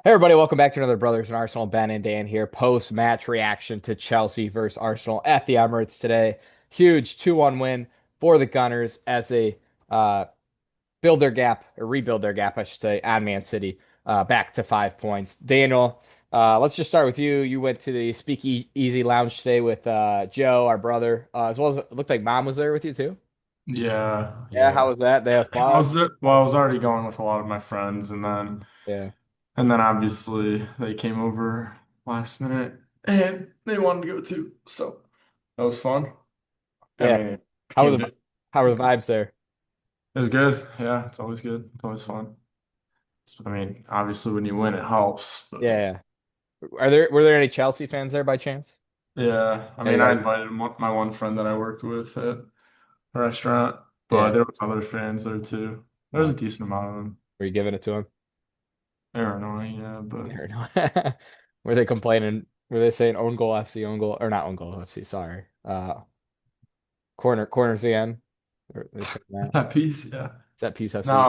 Hey everybody, welcome back to another Brothers in Arsenal. Ben and Dan here. Post-match reaction to Chelsea versus Arsenal at the Emirates today. Huge 2-1 win for the Gunners as they uh, build their gap, or rebuild their gap, I should say, on Man City back to 5 points. Daniel, let's just start with you. You went to the Speakeasy Lounge today with Joe, our brother, as well as it looked like Mom was there with you too. Yeah, Yeah, how yeah. was that? They have I fun. was well, I was already going with a lot of my friends, and then Yeah, obviously they came over last minute and they wanted to go too. So that was fun. I yeah. mean, it How were became the how were the difficult. vibes there? It was good. Yeah, it's always good. It's always fun. I mean, obviously when you win, it helps. But Yeah. Were there any Chelsea fans there by chance? yeah, I Yeah, they mean, I got invited my one friend that I worked with at a restaurant, but yeah. there was other fans there too. There was Uh, a decent amount of them. were you giving it to him? They were annoying, yeah, but Or no? Were they complaining? Were they saying own goal FC, own goal, or not own goal FC? Sorry. Corners again. Were they saying that? that piece, yeah. Is that Peace No, FC?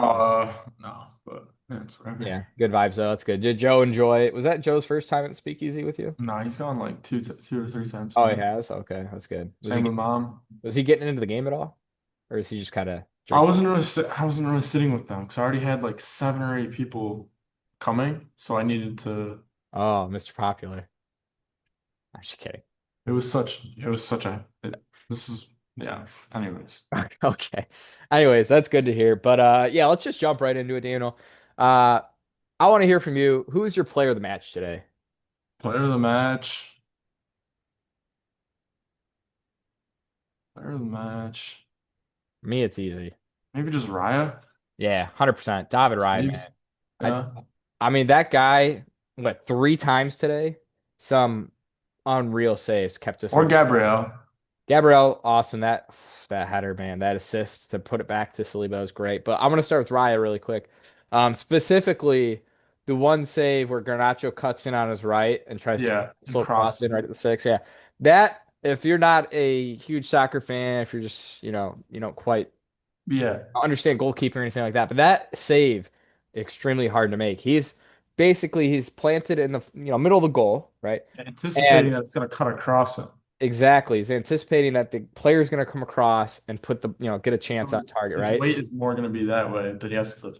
no, but it's whatever. Yeah, good vibes though. That's good. Did Joe enjoy? Was that Joe's first time at Speakeasy with you? No, he's gone like two or three times Oh, he now. has. Okay, that's good. Same with mom. Was he getting into the game at all, or is he just kind of I drinking? wasn't really I wasn't really sitting with them because I already had like 7 or 8 people coming, so I needed to. Oh, Mr. Popular. I'm just kidding. This is yeah. Anyways, Okay. Anyways, that's good to hear. But yeah, let's just jump right into it, Daniel. Uh I want to hear from you. Who's your player of the match today? player of the match, player of the match. For me, it's easy. Maybe just Raya Yeah, 100%. David Ryan, man. saves. I Yeah, I mean that guy, what, three times today? Some unreal saves kept us in or the Gabrielle. Gabriel, awesome. That header, man, that assist to put it back to Saliba was great. But I'm gonna start with Raya really quick. Specifically, the one save where Garnacho cuts in on his right and tries to Yeah, and slow cross crosses in right it. at the six. Yeah, that if you're not a huge soccer fan, if you're just you don't quite Yeah, understand goalkeeping or anything like that, but that save extremely hard to make. He's planted in the middle of the goal, right? And anticipating that it's gonna cut across him. exactly. He's anticipating that the player is going to come across and put get a chance So on his, target, his right? weight is more going to be that way, but he has to.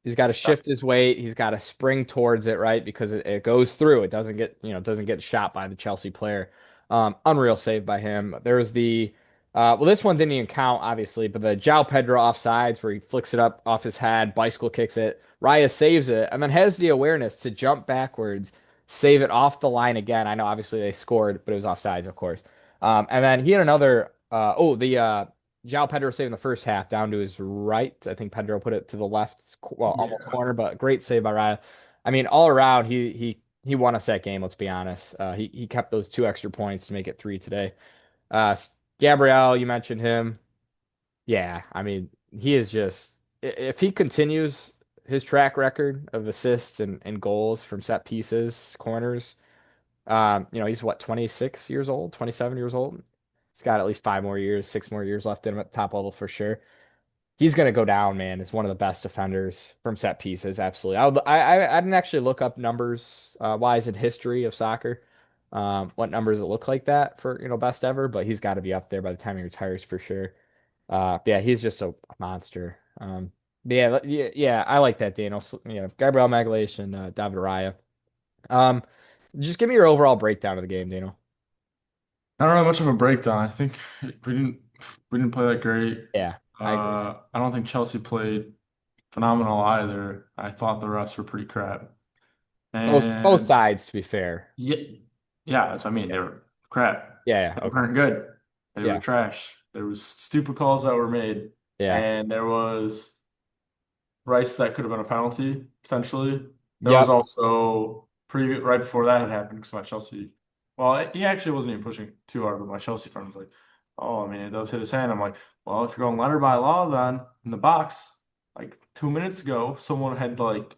He's got to shift his weight. He's got to spring towards it, right? Because it goes through. It doesn't get shot by the Chelsea player. Unreal save by him. There was well, this one didn't even count, obviously, but the João Pedro offsides where he flicks it up off his head, bicycle kicks it. Raya saves it and then has the awareness to jump backwards, save it off the line again. I know, obviously, they scored, but it was offsides, of course. And then he had another, the João Pedro saving the first half down to his right. I think Pedro put it to the left, well, almost Yeah. corner, but great save by Raya. I mean, all around, he won us that game. Let's be honest. He kept those two extra points to make it three today. Uh, Gabriel, you mentioned him. Yeah, I mean, he is just if he continues his track record of assists and goals from set pieces, corners. He's what, 26 years old, 27 years old. He's got at least 5 more years, 6 more years left in him at the top level for sure. He's gonna go down, man. As one of the best defenders from set pieces. Absolutely. I didn't actually look up numbers wise in history of soccer. What numbers it look like that for best ever, but he's got to be up there by the time he retires for sure. Yeah, he's just a monster. Yeah, I like that, Daniel. Gabriel Magalhaes and David Raya. Um, just give me your overall breakdown of the game, Daniel. Not really much of a breakdown. I think we didn't play that great. Yeah, I agree. I don't think Chelsea played phenomenal either. I thought the refs were pretty crap. Both And sides, to be fair. yeah, yeah, so I mean Yeah, they were crap. yeah, They okay. weren't good. They were Yeah, trash. There was stupid calls that were made, yeah. and there was Rice that could have been a penalty potentially. There was Yep. also right before that had happened because my Chelsea, well, he actually wasn't even pushing too hard, but my Chelsea friend was like, "Oh, I mean, it does hit his hand." I'm like, "Well, if you're going letter by law, then in the box, like 2 minutes ago, someone had like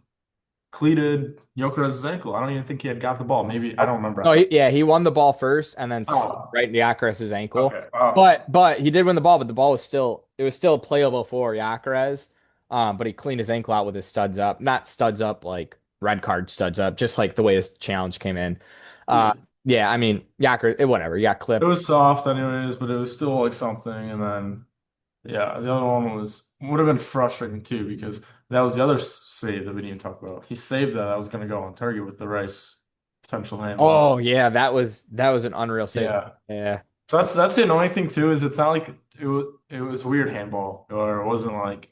cleated Gyökeres's ankle. I don't even think he had got the ball. Maybe I don't remember. I No, thought, yeah, he won the ball first and then slipped oh, right into Gyökeres' ankle. okay, oh, But he did win the ball, but the ball was still playable for Gyökeres. But he cleaned his ankle out with his studs up. Not studs up like red card studs up, just like the way this challenge came in. Uh, Yeah. yeah, I mean, Yakker, whatever. You got It clipped. was soft anyways, but it was still like something. And then yeah, the other one would have been frustrating too because that was the other save that we didn't talk about. He saved that. I was gonna go on target with the Rice potential handball. Oh yeah, that was an unreal save. Yeah. Yeah, So that's the annoying thing too, is it's not like it was weird handball, or it wasn't like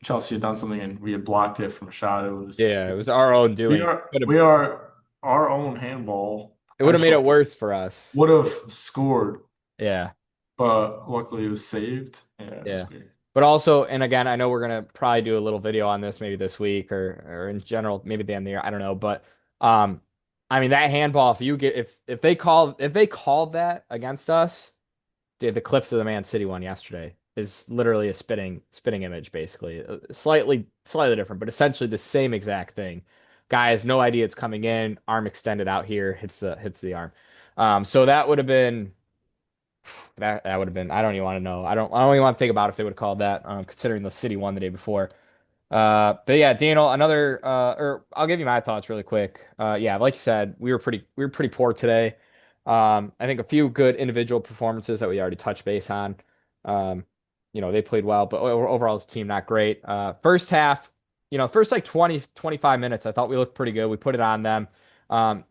Chelsea had done something and we had blocked it from a shot. It was yeah, it was our own we doing. are we are our own handball It would have made it potential worse for us. would have scored, Yeah, but luckily it was saved. Yeah, it was yeah. weird. But also, and again, I know we're gonna probably do a little video on this maybe this week or in general, maybe at the end of the year. I don't know, but um, I mean that handball. If they called that against us, dude, the clips of the Man City one yesterday is literally a spitting image, basically. Slightly different, but essentially the same exact thing. Guy has no idea it's coming in, arm extended out here, hits the arm. So that would have been. I don't even want to know. I don't even want to think about if they would have called that, considering the City won the day before. But yeah, Daniel, or I'll give you my thoughts really quick. Yeah, like you said, we were pretty poor today. I think a few good individual performances that we already touched base on. They played well, but overall as a team, not great. First half, first like 20, 25 minutes, I thought we looked pretty good. We put it on them.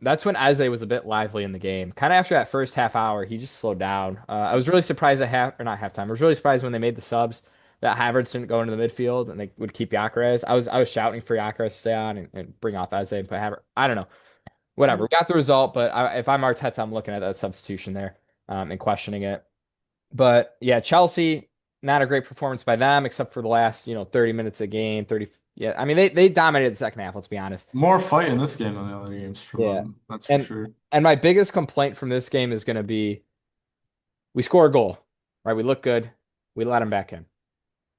That's when Eze was a bit lively in the game. Kind of after that first half hour, he just slowed down. I was really surprised at not halftime. I was really surprised when they made the subs that Havertz didn't go into the midfield and they would keep Gyökeres. I was shouting for Gyökeres to stay on and bring off Eze and put Havertz. I don't know. Whatever. We got the result, but if I'm Arteta, I'm looking at that substitution there and questioning it. But yeah, Chelsea, not a great performance by them, except for the last, 30 minutes a game, 30. Yeah, I mean they dominated the second half, let's be honest. More fight in this game than the other games from Yeah. them. That's for And sure. and my biggest complaint from this game is going to be we score a goal, right? We look good. We let them back in.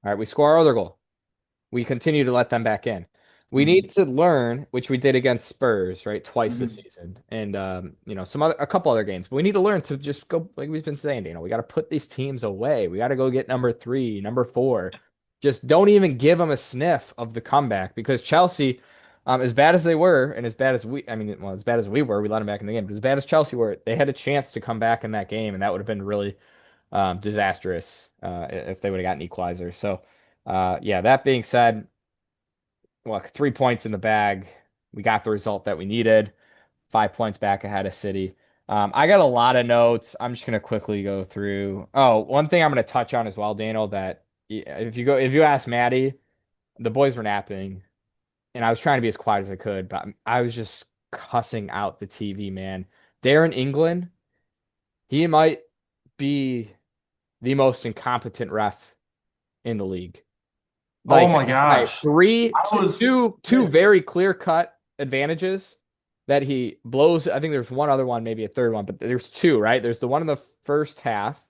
All right, we score our other goal. We continue to let them back in. We Mhm. need to learn, which we did against Spurs, right, twice this Mhm. season, and a couple other games. But we need to learn to just go, like we've been saying, we got to put these teams away. We got to go get number 3, number 4. Just don't even give them a sniff of the comeback because Chelsea, as bad as they were, and as bad as I mean, well, as bad as we were, we let them back in the game. But as bad as Chelsea were, they had a chance to come back in that game, and that would have been really disastrous if they would have gotten equalizer. So, yeah, that being said, look, 3 points in the bag. We got the result that we needed. 5 points back ahead of City. I got a lot of notes. I'm just gonna quickly go through. Oh, one thing I'm gonna touch on as well, Daniel, that if you ask Maddie, the boys were napping, and I was trying to be as quiet as I could, but I was just cussing out the TV, man. Darren England, he might be the most incompetent ref in the league. Oh Like, my right, gosh. three, I two, was two very clear-cut advantages that he blows. I think there's one other one, maybe a third one, but there's two, right? There's the one in the first half.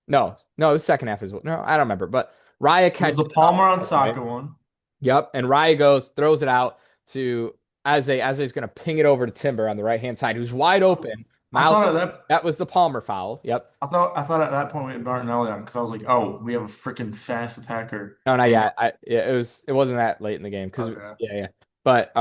No, no, it was second half as well. No, I don't remember. But Raya It was catches the it off Palmer on the right. Saka one. Yep, and Raya goes, throws it out to Eze. Eze's going to ping it over to Timber on the right-hand side, who's wide open. I Miles, thought at that that was the Palmer foul. Yep. I thought at that point we had Martinelli on because I was like, oh, we have a freaking fast attacker. No, not And yet. Yeah, it wasn't that late in the game because okay. yeah, yeah. But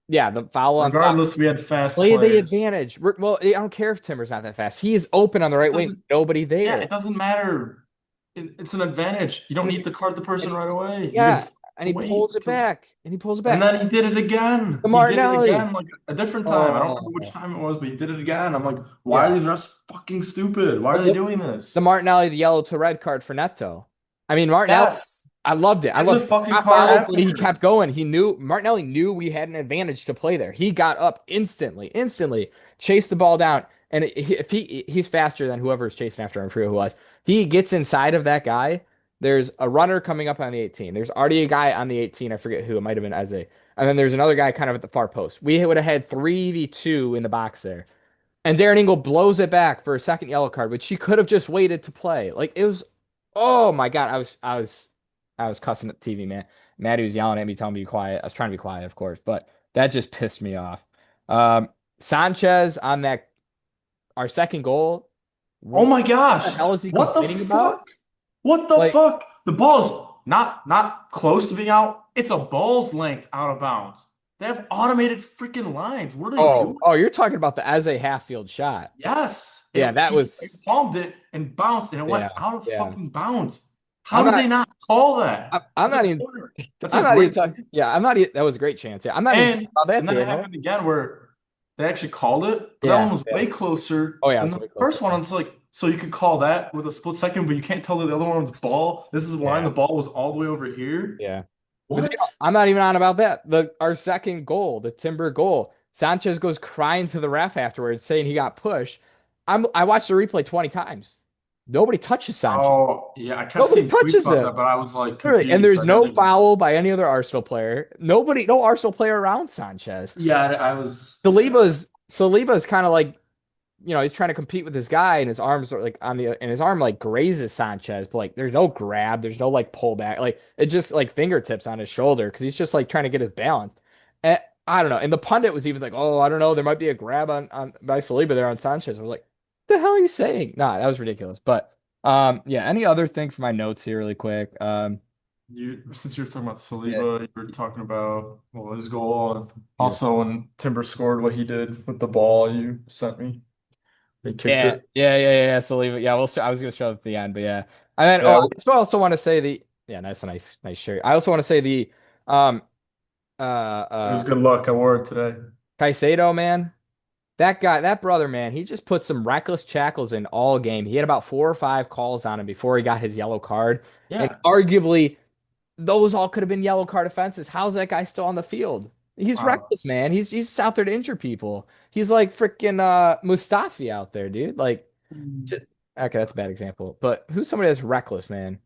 yeah, the foul on Saka. Regardless, we had fast Play the players. advantage. Well, I don't care if Timber's not that fast. He is open on the It right wing. doesn't Nobody yeah, there. it doesn't matter. It's an advantage. You don't And, need to card the person and right away. You yeah, can and he pulls wait it till back. And he pulls it and back. then he did it again. The He did it Martinelli. again like a different time. I don't remember which Oh, time it was, but he did it again. I'm like, why are yeah. these refs fucking stupid? Why are they The, doing the this? Martinelli, the yellow to red card for Neto. I mean, Martinelli, Yes. I loved it. I Give the loved it. fucking Got card fouled, but he kept afterwards. going. Martinelli knew we had an advantage to play there. He got up instantly, chased the ball down. And if he's faster than whoever is chasing after him, I forget who it was. He gets inside of that guy. There's a runner coming up on the 18. There's already a guy on the 18. I forget who. It might have been Eze. And then there's another guy kind of at the far post. We would have had 3v2 in the box there. And Darren England blows it back for a second yellow card, which he could have just waited to play. Like it was, oh my God, I was cussing at the TV, man. Maddie was yelling at me, telling me to be quiet. I was trying to be quiet, of course, but that just pissed me off. Sanchez on that our second goal. Oh What my the gosh. hell is he What the complaining about? fuck? What the Like, fuck? The ball is not close to being out. It's a ball's length out of bounds. They have automated freaking lines. What are they Oh, doing? oh, you're talking about the as a half field shot. Yes, Yeah, that he was palmed it and bounced, and it went yeah, out of yeah. fucking bounds. How I'm did not. they not call that? I'm That's a not even. corner. That's a I'm not even great. talking. Yeah, I'm not. That was a great chance. Yeah, I'm not even talking And about that, and then it Daniel. happened again where they actually called it, but that Yeah, one was yeah. way closer Oh yeah, it than was the way closer. first one. It's like so you could call that with a split second, but you can't tell that the other one's ball. This is the line. Yeah, The ball was all the way over here. yeah. But What? I'm not even on about that. Our second goal, the Timber goal, Sanchez goes crying to the ref afterwards, saying he got pushed. I watched the replay 20 times. Nobody touches Sanchez. Oh yeah, I kept Nobody seeing tweets touches about him. that, but I was like Really. And confused. there's I didn't no even. foul by any other Arsenal player. Nobody, no Arsenal player around Sanchez. Yeah, I was. Yeah. Saliba's kind of like, he's trying to compete with this guy, and his arms are like and his arm like grazes Sanchez, but like there's no grab, there's no like pull back, like it just like fingertips on his shoulder because he's just like trying to get his balance. And I don't know. And the pundit was even like, "Oh, I don't know, there might be a grab on by Saliba there on Sanchez." I was like, "The hell are you saying?" Nah, that was ridiculous. But yeah. Any other thing for my notes here, really quick? Since you were talking about Yeah, Saliba, you were talking about well his goal, and yeah. also when Timber scored what he did with the ball you sent me. He kicked Yeah, it. yeah, yeah, yeah. So leave it. Yeah, I was gonna show it at the end, but yeah. And then Yeah. I also want to say the yeah, that's a nice shirt. I also want to say the um It was uh good luck. I wore it today. Caicedo, man. That guy, that brother, man, he just put some reckless shackles in all game. He had about 4 or 5 calls on him before he got his yellow card. And Yeah. arguably those all could have been yellow card offenses. How's that guy still on the field? He's Uh, reckless, man. He's out there to injure people. He's like freaking Mustafi out there, dude. Like just, okay, that's a bad example. But who's somebody that's reckless, man?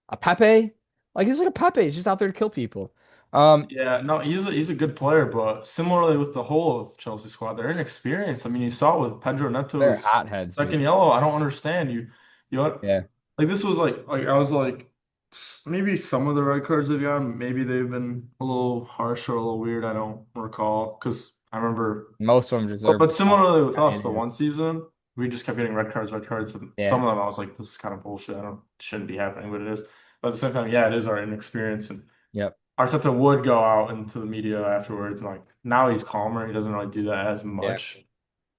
A Pepe? Like he's like a Pepe. He's just out there to kill people. Um, yeah, no, he's a good player, but similarly with the whole of Chelsea squad, they're inexperienced. I mean, you saw it with Pedro they're Neto's hotheads, dude. second yellow. I don't understand you know, Yeah, like this was like I was like maybe some of the red cards they've gotten, maybe they've been a little harsh or a little weird. I don't recall because I remember. most of them But, deserve. but similarly with us, the Yeah, one season we just kept getting red cards, and yeah, some of them I was like, this is kind of bullshit. I don't shouldn't be happening, but it is. But at the same time, yeah, it is our inexperience, and yep, Arteta would go out into the media afterwards, and like now he's calmer. He doesn't really do that as yeah, much,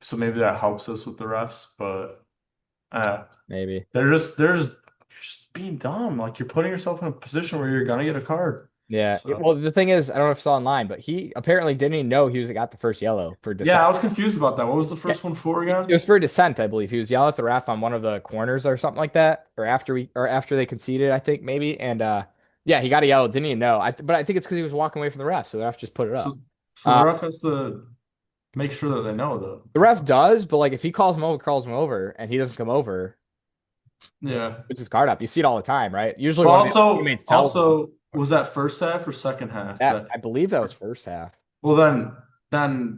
so maybe that helps us with the refs. But uh, maybe. they're just being dumb. Like you're putting yourself in a position where you're gonna get a card. Yeah. So Well, the thing is, I don't know if you saw online, but he apparently didn't even know he was got the first yellow for yeah, dissent. I was confused about that. What was the Yeah. first one for It again? was for dissent, I believe. He was yelling at the ref on one of the corners or something like that, or after they conceded, I think maybe. And yeah, he got a yellow, didn't even know. But I think it's because he was walking away from the ref, so the ref just put it up. So so the Uh, ref has to make sure that they know though. the ref does, but like if he calls him over, and he doesn't come over, Yeah. puts his card up. You see it all the time, right? Usually But one of the also teammates tells him. also was that first half or second half That that I believe that was first half. well then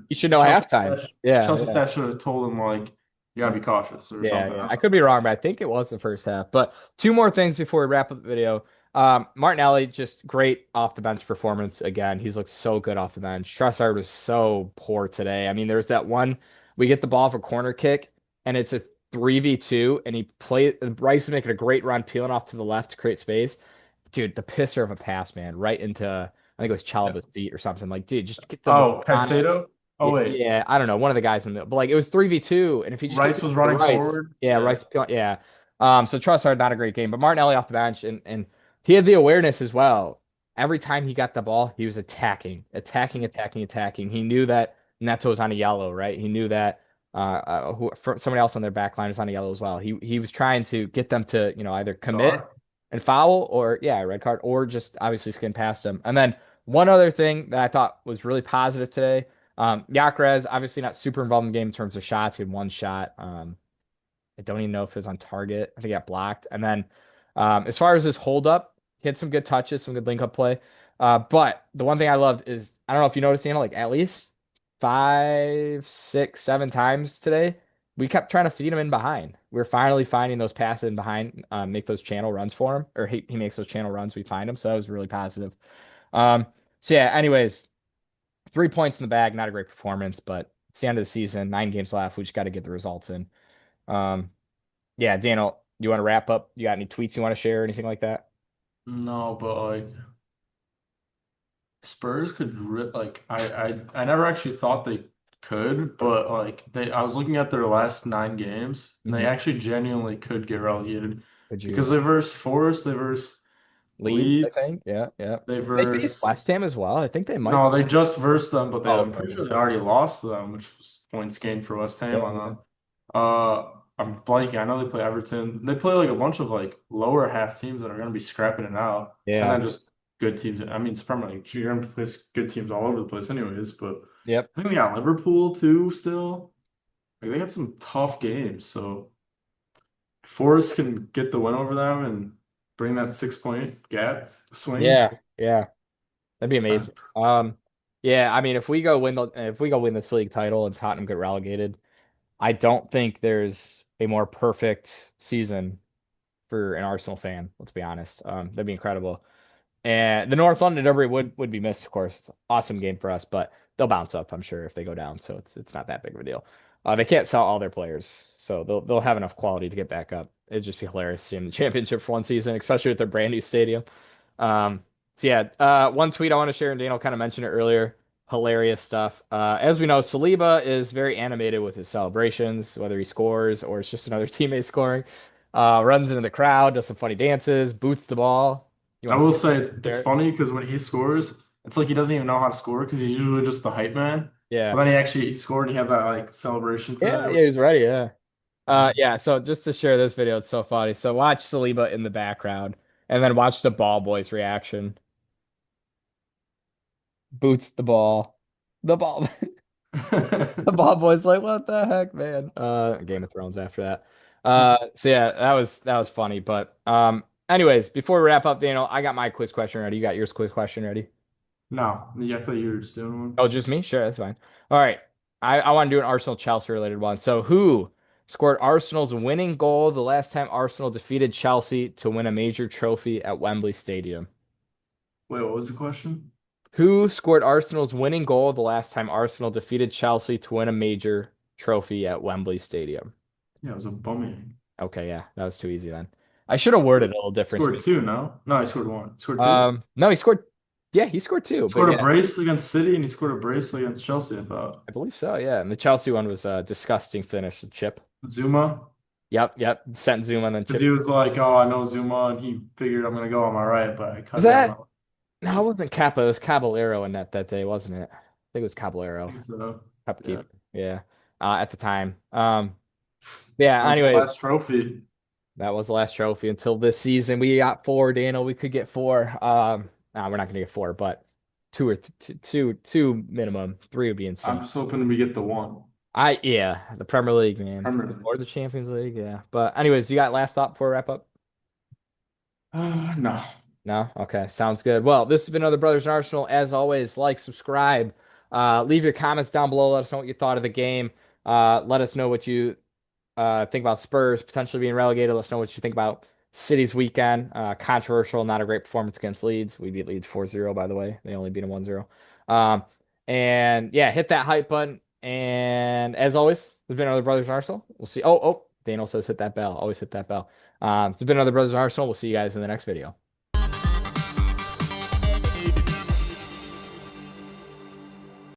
You should know Chelsea halftime. staff Yeah, Chelsea yeah. staff should have told him like you gotta be cautious or Yeah, something. yeah. I could be wrong, but I think it was the first half. But two more things before we wrap up the video. Martinelli, just great off the bench performance again. He's looked so good off the bench. Trossard was so poor today. I mean, there's that one we get the ball for corner kick, and it's a 3v2, and Rice is making a great run, peeling off to the left to create space. Dude, the pisser of a pass, man, right into I think it was Yeah. Chalobah's feet or something. Like, dude, just get the ball Oh, on it. Caicedo? Oh wait. Yeah, I don't know, one of the guys in the but like it was 3v2, and if he just gets Rice it was to the running rights, forward. yeah, Yeah. right, yeah. So Trossard not a great game, but Martinelli off the bench, and he had the awareness as well. Every time he got the ball, he was attacking. He knew that Neto was on a yellow, right? He knew that somebody else on their back line was on a yellow as well. He was trying to get them to either commit Dar. and foul or yeah, red card or just obviously skin past him. And then one other thing that I thought was really positive today. Yakrez, obviously not super involved in the game in terms of shots. He had one shot. I don't even know if it was on target. I think he got blocked. And then as far as his hold up, he had some good touches, some good link up play. But the one thing I loved is I don't know if you noticed, like at least 5, 6, 7 times today, we kept trying to feed him in behind. We're finally finding those passes in behind, make those channel runs for him, or he makes those channel runs. We find him. So that was really positive. Um, so yeah, anyways, 3 points in the bag, not a great performance, but it's the end of the season, 9 games left. We just got to get the results in. Um, yeah, Daniel, you want to wrap up? You got any tweets you want to share or anything like that? No, but like Spurs could like I never actually thought they could, but like they I was looking at their last 9 games and they Hmm. actually genuinely could get relegated Could because you they verse Forest, they verse lead? I Leeds, think. Yeah, yeah. they They faced verse West Ham as well. I think they might. no, they just versed them, but Oh, I'm okay, pretty sure they okay. already lost to them, which was points gained for West Yeah, Ham on yeah, them. I'm blanking. I know they play Everton. They play like a bunch of like lower half teams that are going to be scrapping it out, and yeah. then just good teams. I mean, it's Premier League. You're going to play good teams all over the place, anyways. But Yep. I think they got Liverpool too. Still, like they got some tough games. So if Forest can get the win over them and bring that 6 point gap swing. Yeah, yeah. That'd be uh, amazing. Yeah. I mean, if we go win this league title and Tottenham get relegated, I don't think there's a more perfect season for an Arsenal fan. Let's be honest. That'd be incredible. And the North London Derby would be missed, of course. It's an awesome game for us, but they'll bounce up, I'm sure, if they go down. So it's not that big of a deal. They can't sell all their players, so they'll have enough quality to get back up. It'd just be hilarious seeing the championship for one season, especially with their brand new stadium. So yeah, one tweet I want to share, and Daniel kind of mentioned it earlier. Hilarious stuff. As we know, Saliba is very animated with his celebrations, whether he scores or it's just another teammate scoring. Runs into the crowd, does some funny dances, boots the ball. You I want to will see say it? it's funny because when he scores, it's like he doesn't even know how to score because he's usually just the hype man. But Yeah. then he scored and he had that like celebration Yeah, today, yeah, which he's ready. Yeah. yeah. Yeah. So just to share this video, it's so funny. So watch Saliba in the background and then watch the ball boy's reaction. Boots the ball. The ball. The ball boy's like, what the heck, man? Game of Thrones after that. So yeah, that was funny. But anyways, before we wrap up, Daniel, I got my quiz question ready. You got yours quiz question ready? No, yeah, I thought you were just doing one. Oh, just me? Sure, that's fine. All right. I want to do an Arsenal Chelsea related one. So who scored Arsenal's winning goal the last time Arsenal defeated Chelsea to win a major trophy at Wembley Stadium? Wait, what was the question? Who scored Arsenal's winning goal the last time Arsenal defeated Chelsea to win a major trophy at Wembley Stadium? Yeah, it was a bumming. Okay, yeah, that was too easy then. I should have worded it a little different to Scored be. two, no? No, he scored one. Scored two? No, he scored. Yeah, he scored two, but Scored a yeah, brace against City and he scored a brace against Chelsea, I thought. I believe so. Yeah, and the Chelsea one was a disgusting finish, the chip. Zuma. Yep, yep. Sent Zoom and then Because he chip. was like, oh, I know Zuma, and he figured I'm gonna go on my right, but I Was cut it on my that? left. No, it wasn't Kappa. It was Caballero in that day, wasn't it? I think it was Caballero, I think so. cup Yeah. keeper. Yeah, at the time. Yeah. That was the Anyways, last trophy. that was the last trophy until this season. We got four, Daniel. We could get four. We're not gonna get four, but two or two minimum. Three would be I'm insane. just hoping we get the one. Yeah, the Premier League, man, Premier League. or the Champions League. Yeah. But anyways, you got last thought before we wrap up? No. No? Okay, sounds good. Well, this has been Other Brothers in Arsenal. As always, like, subscribe, leave your comments down below. Let us know what you thought of the game. Let us know what you think about Spurs potentially being relegated. Let us know what you think about City's weekend. Controversial, not a great performance against Leeds. We beat Leeds 4-0, by the way. They only beat them 1-0. And yeah, hit that hype button. And as always, there's been Other Brothers in Arsenal. We'll see. Oh, Daniel says hit that bell. Always hit that bell. It's been Other Brothers in Arsenal. We'll see you guys in the next video.